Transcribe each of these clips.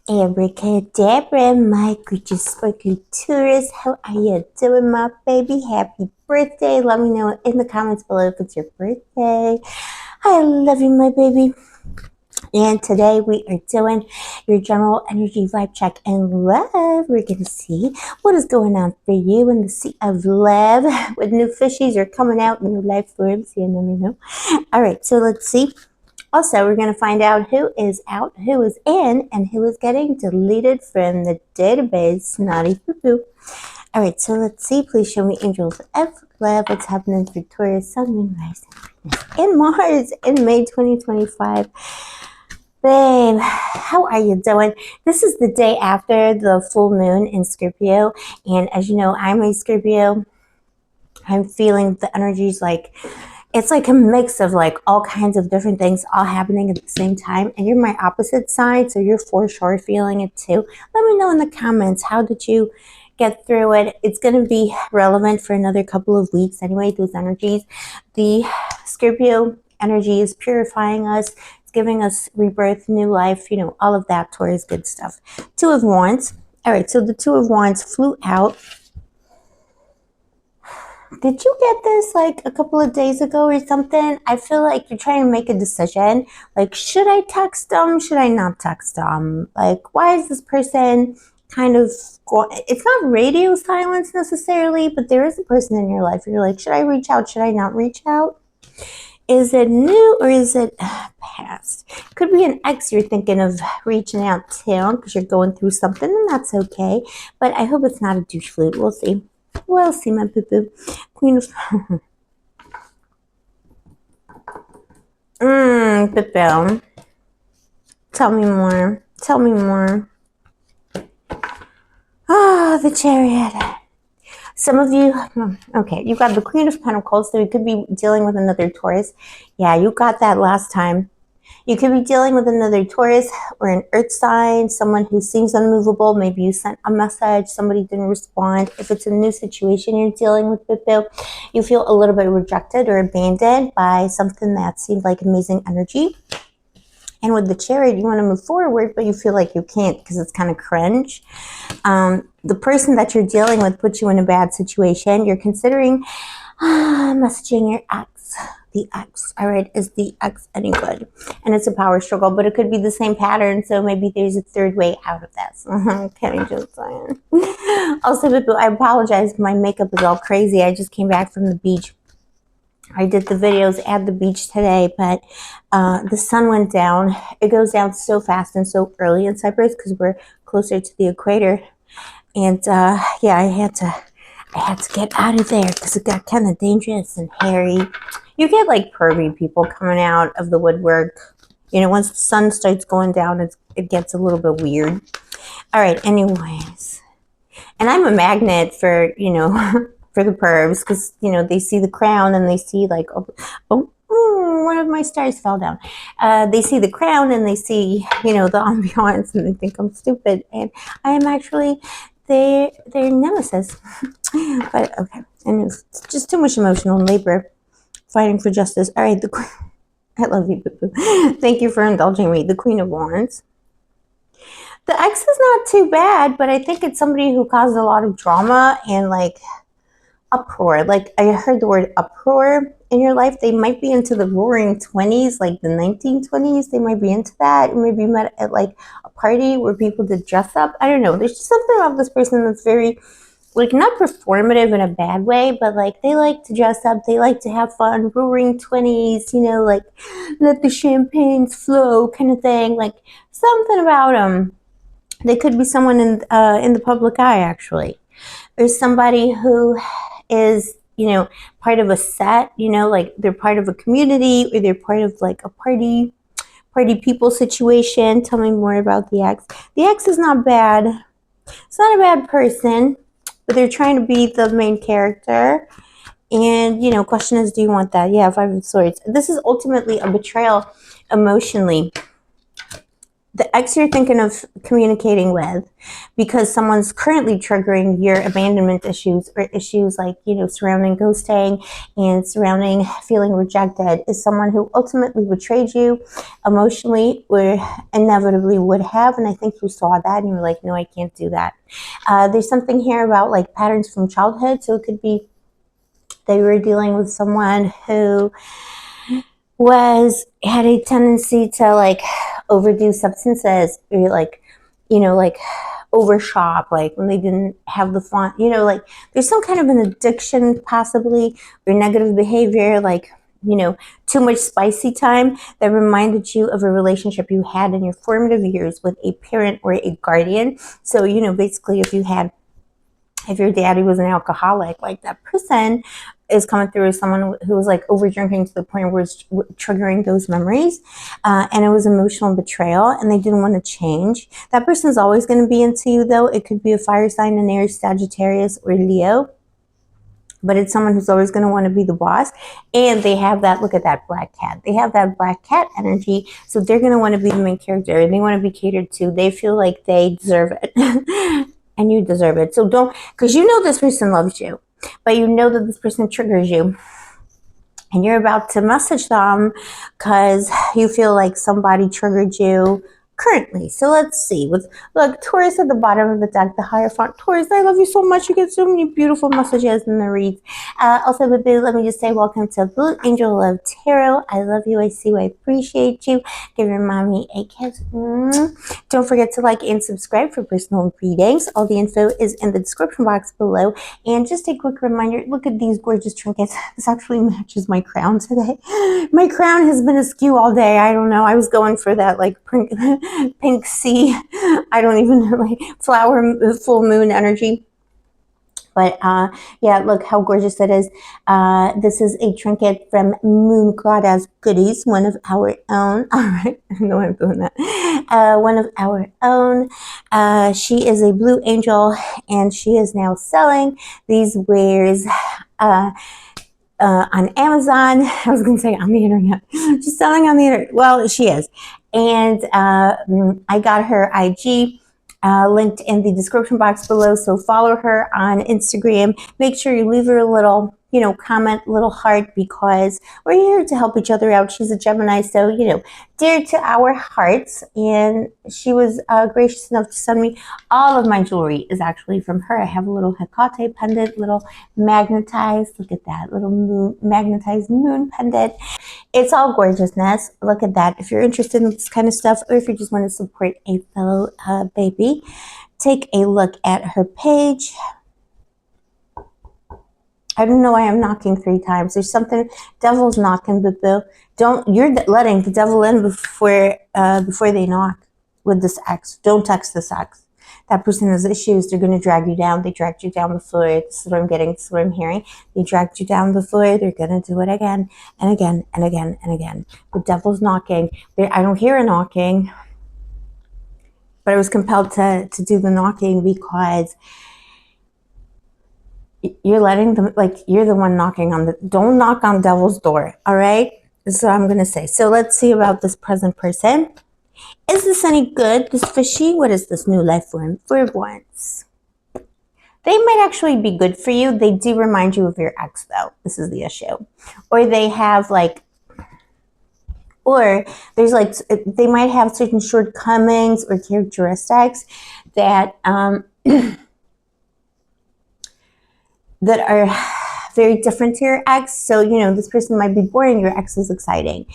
Abracadabra, my gorgeous sparkly Taurus. How are you doing, my baby? Happy birthday. Let me know in the comments below if it's your birthday. I love you, my baby. And today we are doing your general energy vibe check and love. We're going to see what is going on for you in the sea of love. With new fishies are coming out, new life forms. You never know. All right, so let's see. Also, we're going to find out who is out, who is in, and who is getting deleted from the database. Naughty poo-poo. All right, so let's see. Please show me angels of love. What's happening for Taurus, Sun, Moon, Rising, and Mars in May 2025. Babe, how are you doing? This is the day after the full moon in Scorpio. And as you know, I'm a Scorpio. I'm feeling the energies like it's like a mix of like all kinds of different things all happening at the same time. And you're my opposite side, so you're for sure feeling it too. Let me know in the comments, how did you get through it? It's going to be relevant for another couple of weeks anyway, those energies. The Scorpio energy is purifying us. It's giving us rebirth, new life, you know, all of that Taurus good stuff. Two of Wands. All right, so the Two of Wands flew out. Did you get this like a couple of days ago or something? I feel like you're trying to make a decision. Like, should I text them? Should I not text them? Like, why is this person kind of going? It's not radio silence necessarily, but there is a person in your life. You're like, should I reach out? Should I not reach out? Is it new or is it past? Could be an ex you're thinking of reaching out to because you're going through something, and that's okay. But I hope it's not a douche flute. We'll see. We'll see, my poo-poo. Queen of... poo-poo. Tell me more. Tell me more. Oh, the Chariot. Some of you... Okay, you got the Queen of Pentacles, so you could be dealing with another Taurus. Yeah, you got that last time. You could be dealing with another Taurus or an earth sign, someone who seems unmovable. Maybe you sent a message, somebody didn't respond. If it's a new situation you're dealing with, you feel a little bit rejected or abandoned by something that seemed like amazing energy. And with the Chariot, you want to move forward, but you feel like you can't because it's kind of cringe. The person that you're dealing with puts you in a bad situation. You're considering messaging your ex. The ex, all right, is the ex any good? And it's a power struggle, but it could be the same pattern, so maybe there's a third way out of this. Okay, just saying. Also, I apologize, my makeup is all crazy. I just came back from the beach. I did the videos at the beach today, but the sun went down. It goes down so fast and so early in Cyprus because we're closer to the equator. And yeah, I had to get out of there because it got kind of dangerous and hairy. You get like pervy people coming out of the woodwork. You know, once the sun starts going down, it gets a little bit weird. All right, anyways. And I'm a magnet for, you know, for the pervs because, you know, they see the crown and they see like, oh, one of my stars fell down. They see the crown and they see, you know, the ambiance and they think I'm stupid. And I am actually their nemesis. But okay, and it's just too much emotional labor fighting for justice. All right, I love you, boo-boo. Thank you for indulging me. The Queen of Wands. The ex is not too bad, but I think it's somebody who caused a lot of drama and like uproar. Like I heard the word uproar in your life. They might be into the roaring 20s, like the 1920s. They might be into that. Maybe you met at like a party where people did dress up. I don't know. There's just something about this person that's very, like, not performative in a bad way, but like they like to dress up. They like to have fun. Roaring 20s, you know, like let the champagnes flow kind of thing. Like something about them. They could be someone in the public eye, actually. There's somebody who is, you know, part of a set, you know, like they're part of a community or they're part of like a party people situation. Tell me more about the ex. The ex is not bad. It's not a bad person, but they're trying to be the main character. And, you know, question is, do you want that? Yeah, Five of Swords. This is ultimately a betrayal emotionally. the ex you're thinking of communicating with, because someone's currently triggering your abandonment issues, or issues like, you know, surrounding ghosting and surrounding feeling rejected, is someone who ultimately betrayed you emotionally, or inevitably would have. And I think you saw that and you were like, no, I can't do that. There's something here about like patterns from childhood. So it could be that you were dealing with someone who had a tendency to like overdo substances, or like, you know, like overshop, like when they didn't have the fun, you know, like there's some kind of an addiction possibly, or negative behavior, like, you know, too much spicy time that reminded you of a relationship you had in your formative years with a parent or a guardian. So, you know, basically if your daddy was an alcoholic, like that person is coming through as someone who was like over drinking to the point where it's triggering those memories, and it was emotional betrayal, and they didn't want to change. That person is always going to be into you, though. It could be a fire sign in Aries, Sagittarius, or Leo, but it's someone who's always going to want to be the boss. And they have that, look at that black cat. They have that black cat energy, so they're going to want to be the main character, and they want to be catered to. They feel like they deserve it. And you deserve it. So don't, because you know this person loves you, but you know that this person triggers you, and you're about to message them because you feel like somebody triggered you currently. So let's see. Look, Taurus at the bottom of the deck, the Hierophant. Taurus, I love you so much. You get so many beautiful messages in the reads. Also, Babu, let me just say welcome to Blue Angel Love Tarot. I love you. I see you. I appreciate you. Give your mommy a kiss. Don't forget to like and subscribe for personal readings. All the info is in the description box below. And just a quick reminder, look at these gorgeous trinkets. This actually matches my crown today. My crown has been askew all day. I don't know. I was going for that like pink sea, I don't even know, like flower, full moon energy. But yeah, look how gorgeous it is. This is a trinket from Moon Goddess Goodies, one of our own. All right, I know I'm doing that. One of our own. She is a blue angel, and she is now selling these wares on Amazon. I was going to say on the internet. She's selling on the internet. Well, she is. And I got her IG linked in the description box below. So follow her on Instagram. Make sure you leave her a little, you know, comment, little heart, because we're here to help each other out. She's a Gemini, so, you know, dear to our hearts. And she was gracious enough to send me all of my jewelry is actually from her. I have a little Hecate pendant, little magnetized, look at that, little moon, magnetized moon pendant. It's all gorgeousness. Look at that. If you're interested in this kind of stuff, or if you just want to support a fellow baby, take a look at her page. I don't know why I'm knocking 3 times. There's something, devil's knocking, but you're letting the devil in before they knock with this ex. Don't text this ex. That person has issues. They're going to drag you down. They dragged you down before. This is what I'm getting. This is what I'm hearing. They dragged you down before. They're going to do it again and again and again and again. The devil's knocking. I don't hear a knocking, but I was compelled to do the knocking because you're letting them, like, you're the one knocking on don't knock on devil's door. All right. This is what I'm going to say. So let's see about this present person. Is this any good? This fishy? What is this new life form? For once. They might actually be good for you. They do remind you of your ex, though. This is the issue. Or they have like, or there's like, they might have certain shortcomings or characteristics that, that are very different to your ex. So, you know, this person might be boring. Your ex is exciting.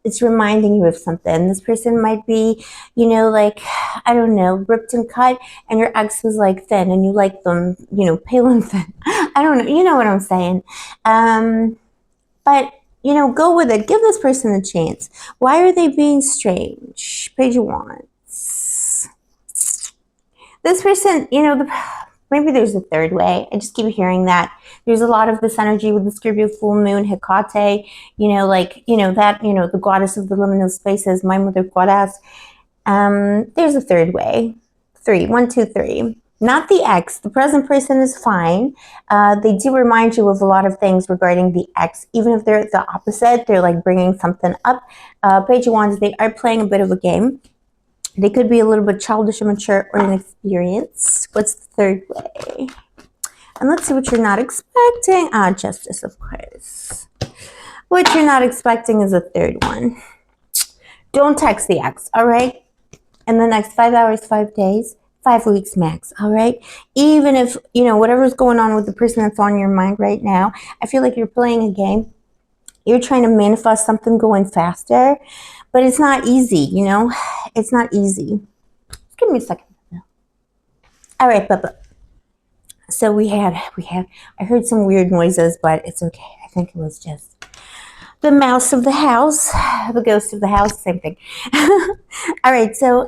It's reminding you of something. This person might be, you know, like, I don't know, ripped and cut, and your ex was like thin, and you like them, you know, pale and thin. I don't know. You know what I'm saying? But, you know, go with it. Give this person a chance. Why are they being strange? Page of Wands. This person, you know, maybe there's a third way. I just keep hearing that. There's a lot of this energy with the Scorpio full moon, Hecate, you know, like, you know, that, you know, the goddess of the liminal spaces, my mother goddess. There's a third way. 3, 1, 2, 3. Not the ex. The present person is fine. They do remind you of a lot of things regarding the ex. Even if they're the opposite, they're like bringing something up. Page of Wands, they are playing a bit of a game. They could be a little bit childish, immature, or inexperienced. What's the third way? And let's see what you're not expecting. Justice, of course. What you're not expecting is a third one. Don't text the ex, all right? In the next 5 hours, 5 days, 5 weeks max, all right? Even if, you know, whatever's going on with the person that's on your mind right now, I feel like you're playing a game. You're trying to manifest something going faster, but it's not easy, you know? It's not easy. Just give me a second. All right, Bubba. So we had, I heard some weird noises, but it's okay. I think it was just the mouse of the house, the ghost of the house, same thing. All right, so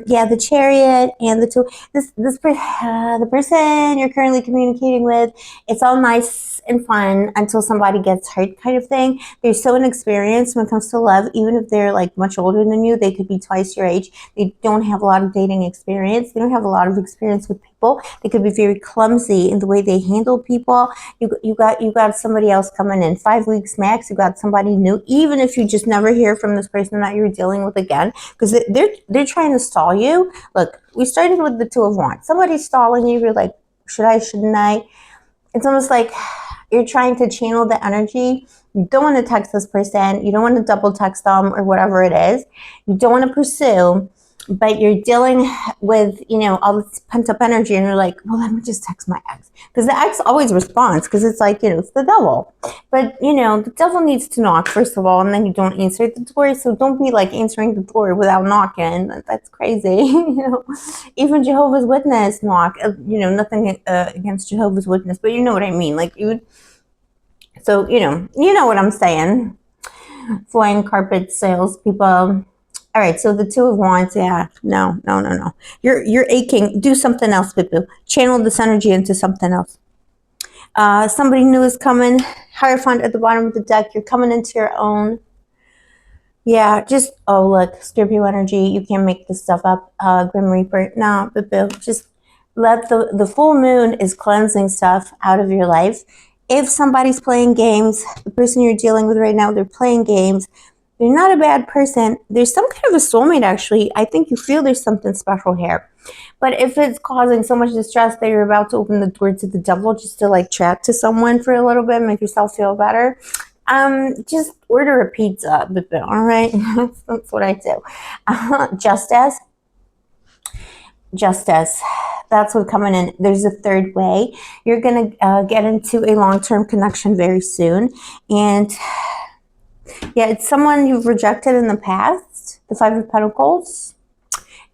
yeah, the Chariot and the two. The person you're currently communicating with, it's all nice and fun until somebody gets hurt, kind of thing. They're so inexperienced when it comes to love, even if they're like much older than you. They could be twice your age. They don't have a lot of dating experience. They don't have a lot of experience with people. They could be very clumsy in the way they handle people. You got somebody else coming in 5 weeks max. You got somebody new, even if you just never hear from this person that you're dealing with again, because they're trying to stall you. Look, we started with the Two of Wands. Somebody's stalling you. You're like, should I, shouldn't I? It's almost like you're trying to channel the energy. You don't want to text this person. You don't want to double text them or whatever it is. You don't want to pursue, but you're dealing with, you know, all this pent up energy, and you're like, well, let me just text my ex, because the ex always responds, because it's like, you know, it's the devil. But, you know, the devil needs to knock, first of all, and then you don't answer the door. So don't be like answering the door without knocking. That's crazy. You know, even Jehovah's Witness knock. You know, nothing against Jehovah's Witness, but you know what I mean. Like, you would. So, you know what I'm saying. Flying carpet salespeople. All right, so the Two of Wands, yeah, no. You're aching. Do something else, Pipu. Channel this energy into something else. Somebody new is coming. Hierophant at the bottom of the deck. You're coming into your own. Yeah, just, oh, look, Scorpio energy. You can't make this stuff up. Grim Reaper. No, Pipu. Just let the full moon is cleansing stuff out of your life. If somebody's playing games, the person you're dealing with right now, they're playing games. You're not a bad person. There's some kind of a soulmate, actually. I think you feel there's something special here. But if it's causing so much distress that you're about to open the door to the devil just to like chat to someone for a little bit, make yourself feel better, just order a pizza. All right? That's what I do. Justice. That's what's coming in. There's a third way. You're going to get into a long-term connection very soon. And yeah, it's someone you've rejected in the past, the Five of Pentacles.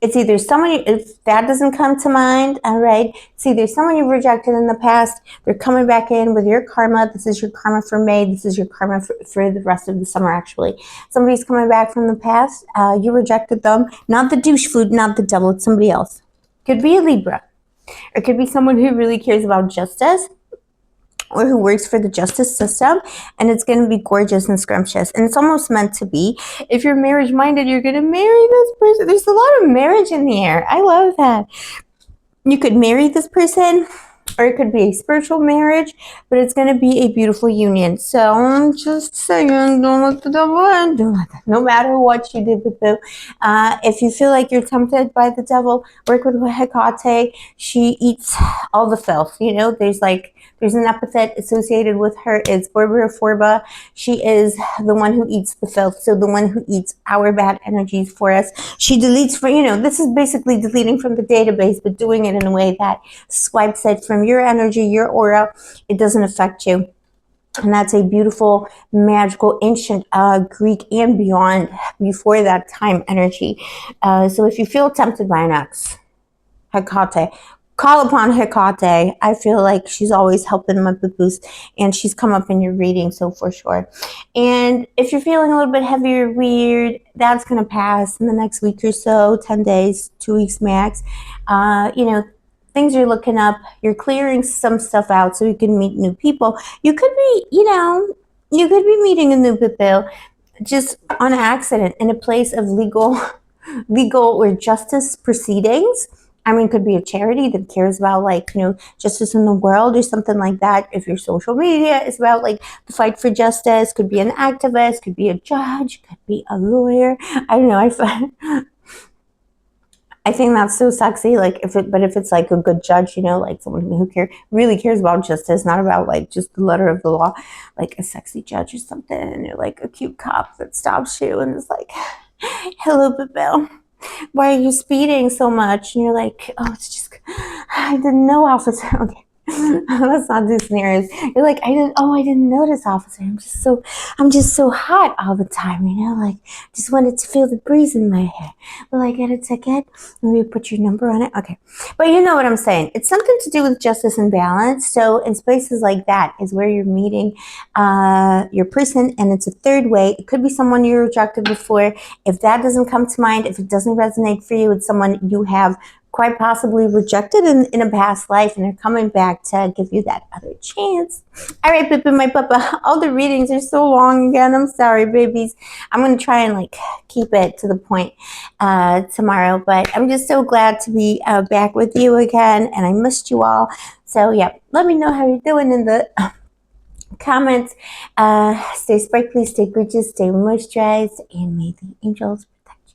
It's either someone, if that doesn't come to mind, all right, it's either someone you've rejected in the past, they're coming back in with your karma. This is your karma for May. This is your karma for the rest of the summer, actually. Somebody's coming back from the past. You rejected them. Not the douche flute, not the devil. It's somebody else. Could be a Libra. Or it could be someone who really cares about justice, or who works for the justice system, and it's going to be gorgeous and scrumptious, and it's almost meant to be. If you're marriage minded, you're going to marry this person. There's a lot of marriage in the air. I love that. You could marry this person, or it could be a spiritual marriage, but it's going to be a beautiful union. So I'm just saying, don't let the devil in. Don't let that. No matter what you did with Boo. If you feel like you're tempted by the devil, work with Hecate. She eats all the filth. You know, there's an epithet associated with her. It's Borborforba. She is the one who eats the filth. So the one who eats our bad energies for us. She deletes for, you know, this is basically deleting from the database, but doing it in a way that swipes it from your energy, your aura. It doesn't affect you. And that's a beautiful, magical, ancient Greek and beyond, before that time energy. So if you feel tempted by an ex, Hecate, call upon Hecate. I feel like she's always helping my boo-boos, and she's come up in your reading, so for sure. And if you're feeling a little bit heavy or weird, that's going to pass in the next week or so, 10 days, 2 weeks max. You know, things are looking up. You're clearing some stuff out so you can meet new people. You could be, you know, you could be meeting a new people just on accident in a place of legal or justice proceedings. I mean, it could be a charity that cares about, like, you know, justice in the world or something like that. If your social media is about, like, the fight for justice, could be an activist, could be a judge, could be a lawyer. I don't know. I think that's so sexy. Like, if it's like a good judge, you know, like someone who really cares about justice, not about like just the letter of the law, like a sexy judge or something, or like a cute cop that stops you and is like, "Hello, Bill. Why are you speeding so much?" And you're like, "Oh, it's just, I didn't know, officer." Okay. Let's not do scenarios. You're like, I didn't notice, officer. I'm just so hot all the time, you know, like, just wanted to feel the breeze in my hair. Will I get a ticket? Maybe put your number on it. Okay. But you know what I'm saying. It's something to do with justice and balance. So in spaces like that is where you're meeting your person, and it's a third way. It could be someone you rejected before. If that doesn't come to mind, if it doesn't resonate for you, it's someone you have quite possibly rejected in a past life, and they're coming back to give you that other chance. All right, Pippa, my papa, all the readings are so long again. I'm sorry, babies. I'm going to try and like keep it to the point tomorrow, but I'm just so glad to be back with you again, and I missed you all. So yeah, let me know how you're doing in the comments. Stay sparkly, stay gorgeous, stay moisturized, and may the angels protect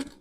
you.